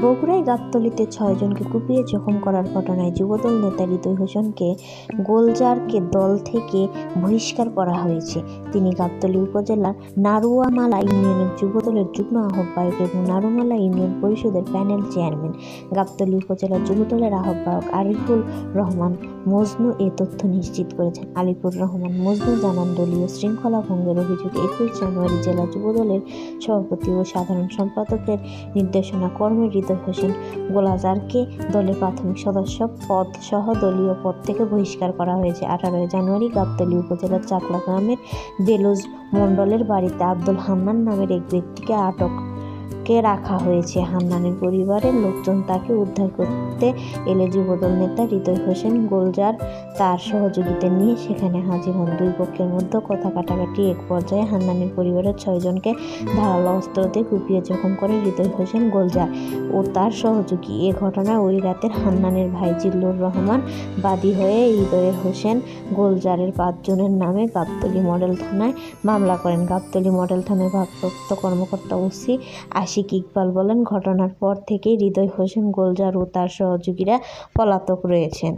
বগুড়ায় গাবতলীতে ৬ জনকে কুপিয়ে জখম করার ঘটনায় যুবদল নেতা হৃদয় হোসেনকে গোলজারকে দল থেকে বহিষ্কার করা হয়েছে। তিনি গাবতলী উপজেলার নারুয়ামালা ইউনিয়নের যুবদলের যুগ্ম আহ্বায়ক এবং নারুমালা ইউনিয়ন পরিষদের প্যানেল চেয়ারম্যান। গাবতলী উপজেলার যুবদলের আহ্বায়ক আরিফুর রহমান মজনু এ তথ্য নিশ্চিত করেছেন। আরিফুর রহমান মজনু জানান, দলীয় শৃঙ্খলা ভঙ্গের অভিযোগে ২১ জানুয়ারি জেলা যুবদলের সভাপতি ও সাধারণ সম্পাদকের নির্দেশনা কর্মে হৃদয় হোসেন গোলজারকে দলের প্রাথমিক সদস্য পদ সহ দলীয় পদ থেকে বহিষ্কার করা হয়েছে। ১৮ জানুয়ারি গাবতলী উপজেলার চাকলা গ্রামের বেলুজ মণ্ডলের বাড়িতে আব্দুল হান্নান নামের এক ব্যক্তিকে আটকে রাখা হয়েছে। হান্নানের পরিবারের লোকজন তাকে উদ্ধার করতে এলে যুবদল নেতা হৃদয় হোসেন গোলজার তার সহযোগীদের নিয়ে সেখানে হাজির হন। দুই পক্ষের মধ্যে কথা কাটাকাটি এক পর্যায়ে হান্নানের পরিবারের ৬ জনকে ধারালো অস্ত্র দিয়ে কুপিয়ে জখম করে হৃদয় হোসেন গোলজার ও তার সহযোগী। এ ঘটনায় ওই রাতের হান্নানের ভাই জিল্লুর রহমান বাদী হয়ে হৃদয় হোসেন গোলজারের ৫ জনের নামে গাবতলী মডেল থানায় মামলা করেন। গাবতলী মডেল থানার ভারপ্রাপ্ত কর্মকর্তা ওসি আশিক ইকবাল বলেন, ঘটনার পর থেকেই হৃদয় হোসেন গোলজার ও তার সহযোগীরা পলাতক রয়েছেন।